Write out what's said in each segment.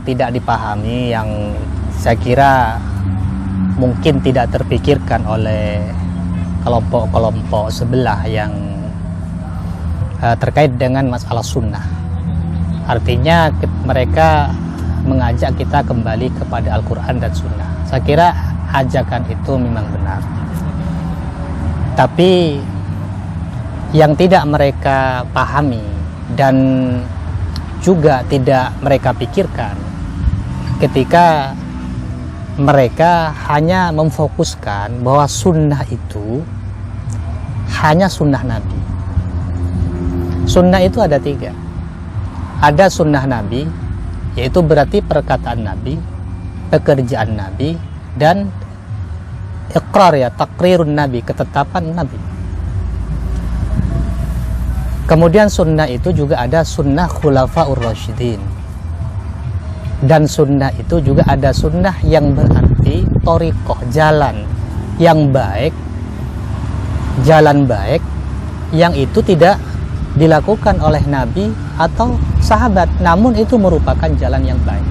tidak dipahami, yang saya kira mungkin tidak terpikirkan oleh kelompok-kelompok sebelah yang terkait dengan masalah sunnah. Artinya mereka mengajak kita kembali kepada Al-Quran dan sunnah. Saya kira ajakan itu memang benar, tapi yang tidak mereka pahami dan juga tidak mereka pikirkan ketika mereka hanya memfokuskan bahwa sunnah itu hanya sunnah Nabi. Sunnah itu ada 3. Ada sunnah Nabi, yaitu berarti perkataan Nabi, pekerjaan Nabi, dan iqrar, ya, takrirun Nabi, ketetapan Nabi. Kemudian sunnah itu juga ada sunnah khulafaur rasyidin, dan sunnah itu juga ada sunnah yang berarti thoriqoh, jalan yang baik, jalan baik yang itu tidak dilakukan oleh Nabi atau sahabat, namun itu merupakan jalan yang baik.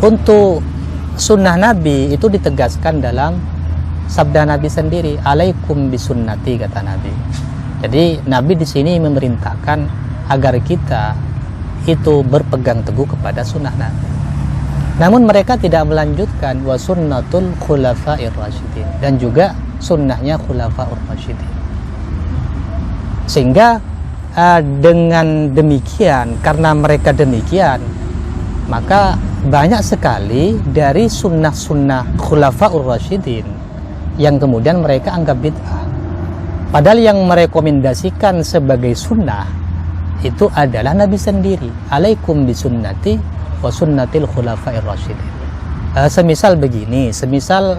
Untuk sunnah Nabi itu ditegaskan dalam sabda Nabi sendiri, alaikum bisunnati, kata Nabi. Jadi Nabi di sini memerintahkan agar kita itu berpegang teguh kepada sunnah Nabi. Namun mereka tidak melanjutkan wa sunnatul khulafa'ir rasyidin, dan juga sunnahnya khulafa'ur rasyidin. Sehingga dengan demikian, karena mereka demikian, maka banyak sekali dari sunnah-sunnah khulafa'ur rasyidin yang kemudian mereka anggap bid'ah. Padahal yang merekomendasikan sebagai sunnah itu adalah Nabi sendiri. Alaikum bisunnati wa sunnatil khulafa'ir rasyidin. Semisal begini, semisal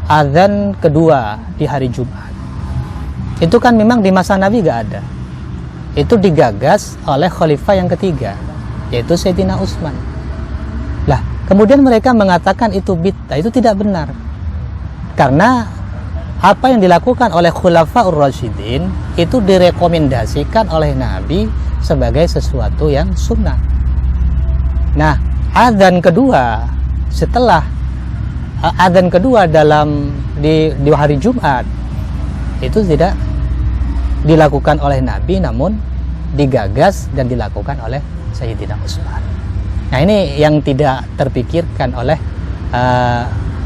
azan kedua di hari Jumat. Itu kan memang di masa Nabi gak ada. Itu digagas oleh khalifah yang ketiga, yaitu Sayyidina Utsman. Lah, kemudian mereka mengatakan itu bid'ah, itu tidak benar. Karena apa yang dilakukan oleh khulafaur rasyidin itu direkomendasikan oleh Nabi sebagai sesuatu yang sunnah. Nah, adzan kedua setelah adzan kedua di hari Jumat itu tidak dilakukan oleh Nabi, namun digagas dan dilakukan oleh Sayyidina Utsman. Nah, ini yang tidak terpikirkan oleh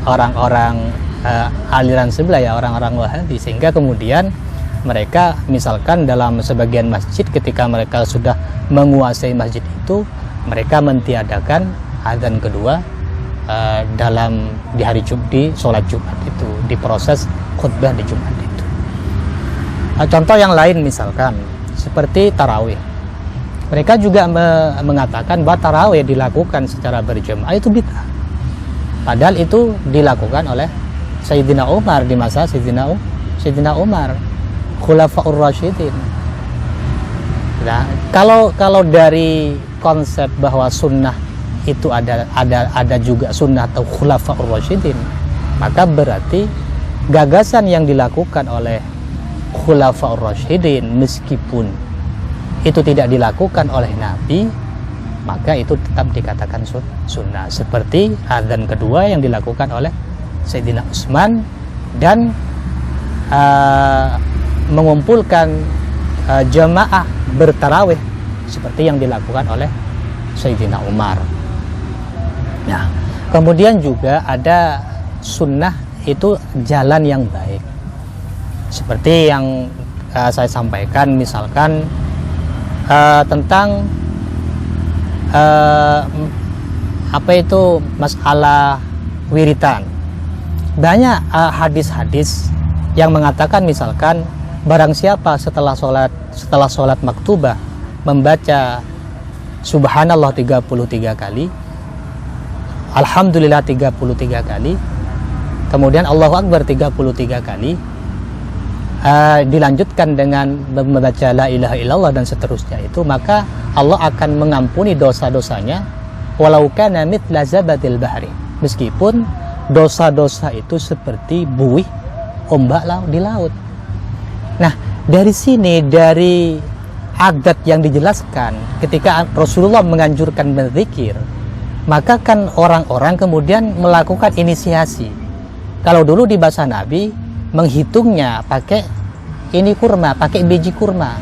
orang-orang aliran sebelah, ya, orang-orang Wahabi, sehingga kemudian mereka misalkan dalam sebagian masjid ketika mereka sudah menguasai masjid itu, mereka mentiadakan adzan kedua di hari Jumat, di sholat Jumat itu, di proses khutbah di Jumat itu. Contoh yang lain misalkan seperti tarawih, mereka juga mengatakan bahwa tarawih dilakukan secara berjamaah itu bid'ah, padahal itu dilakukan oleh Sayyidina Umar di masa Sayyidina Umar, khulafaur rasyidin. Nah, kalau dari konsep bahwa sunnah itu ada juga sunnah atau khulafaur rasyidin, maka berarti gagasan yang dilakukan oleh khulafaur rasyidin meskipun itu tidak dilakukan oleh Nabi, maka itu tetap dikatakan sunnah. Seperti adzan kedua yang dilakukan oleh Sayyidina Utsman dan mengumpulkan jamaah bertarawih seperti yang dilakukan oleh Sayyidina Umar. Nah, kemudian juga ada sunnah itu jalan yang baik, seperti yang saya sampaikan misalkan tentang apa itu masalah wiritan. Banyak hadis-hadis yang mengatakan misalkan barang siapa setelah sholat maktubah membaca subhanallah 33 kali, alhamdulillah 33 kali, kemudian Allahu Akbar 33 kali, dilanjutkan dengan membaca la ilaha illallah dan seterusnya itu, maka Allah akan mengampuni dosa-dosanya walau kana mithla zabadil bahri, meskipun dosa-dosa itu seperti buih ombak di laut. Nah, dari sini, dari adat yang dijelaskan ketika Rasulullah menganjurkan berzikir, maka kan orang-orang kemudian melakukan inisiasi. Kalau dulu di bahasa Nabi menghitungnya pakai ini kurma, pakai biji kurma.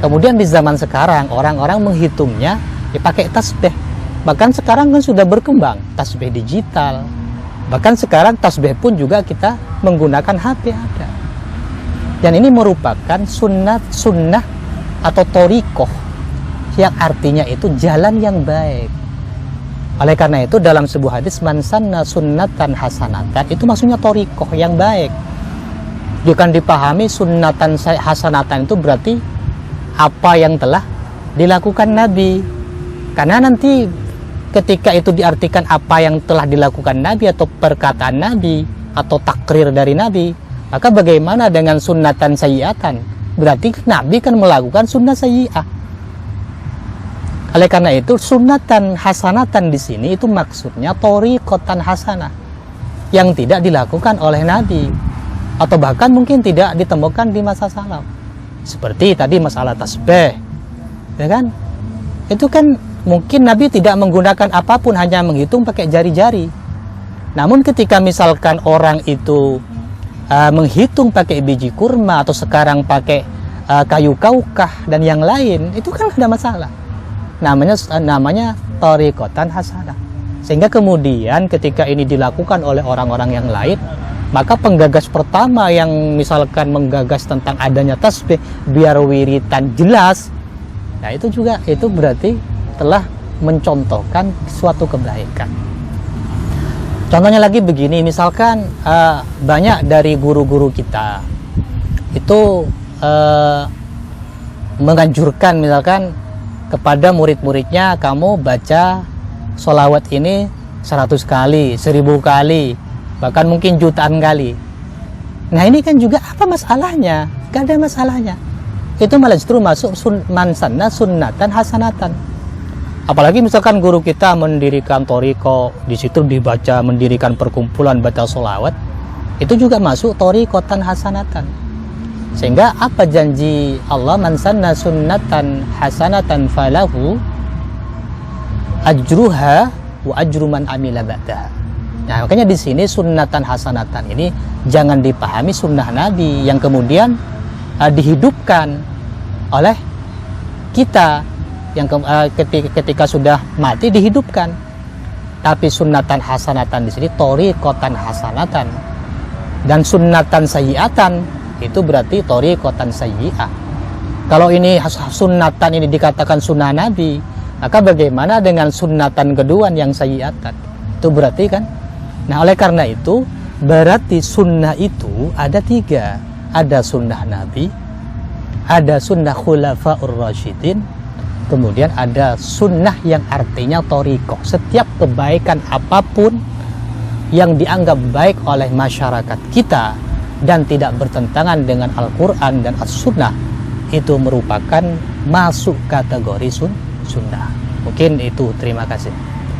Kemudian di zaman sekarang orang-orang menghitungnya pakai tasbih. Bahkan sekarang kan sudah berkembang tasbih digital. Bahkan sekarang tasbih pun juga kita menggunakan HP ada. Dan ini merupakan sunnah atau thoriqoh yang artinya itu jalan yang baik. Oleh karena itu dalam sebuah hadis man sanna sunnatan hasanatan, itu maksudnya thoriqoh yang baik. Bukan dipahami sunnatan hasanatan itu berarti apa yang telah dilakukan Nabi. Karena nanti ketika itu diartikan apa yang telah dilakukan Nabi atau perkataan Nabi atau takrir dari Nabi, maka bagaimana dengan sunnatan sayyiatan? Berarti Nabi kan melakukan sunnah sayyi'ah. Oleh karena itu sunnatan hasanatan di sini itu maksudnya thoriqatan hasanah yang tidak dilakukan oleh Nabi atau bahkan mungkin tidak ditemukan di masa salaf. Seperti tadi masalah tasbih, ya kan? Itu kan mungkin Nabi tidak menggunakan apapun, hanya menghitung pakai jari-jari. Namun ketika misalkan orang itu menghitung pakai biji kurma atau sekarang pakai kayu kaukah dan yang lain, itu kan ada masalah. Namanya thoriqatan hasanah. Sehingga kemudian ketika ini dilakukan oleh orang-orang yang lain, maka penggagas pertama yang misalkan menggagas tentang adanya tasbih biar wiritan jelas, nah itu juga itu berarti telah mencontohkan suatu kebaikan. Contohnya lagi begini, misalkan banyak dari guru-guru kita itu menganjurkan misalkan kepada murid-muridnya, kamu baca sholawat ini 100 kali, 1000 kali, bahkan mungkin jutaan kali. Nah ini kan juga apa masalahnya? Gak ada masalahnya. Itu malah justru masuk man sanna sunnatan hasanatan. Apalagi misalkan guru kita mendirikan thoriqoh, di situ dibaca, mendirikan perkumpulan baca sholawat, itu juga masuk thoriqatan hasanatan. Sehingga apa janji Allah, man sanna sunnatan hasanatan falahu ajruha wa ajru man amila ba'daha. Nah, makanya di sini sunnatan hasanatan ini jangan dipahami sunnah Nabi yang kemudian dihidupkan oleh kita yang ketika sudah mati dihidupkan. Tapi sunnatan hasanatan di sini thoriqatan hasanatan, dan sunnatan sayyiatan itu berarti thoriqatan sayyi'ah. Kalau ini sunnatan ini dikatakan sunnah Nabi, maka bagaimana dengan sunnatan kedua yang sayyiatan? Itu berarti kan. Nah oleh karena itu berarti sunnah itu ada 3. Ada sunnah Nabi, ada sunnah khulafaur rasyidin, kemudian ada sunnah yang artinya thoriqoh. Setiap kebaikan apapun yang dianggap baik oleh masyarakat kita dan tidak bertentangan dengan Al-Quran dan As-Sunnah, itu merupakan masuk kategori sunnah. Mungkin itu, terima kasih.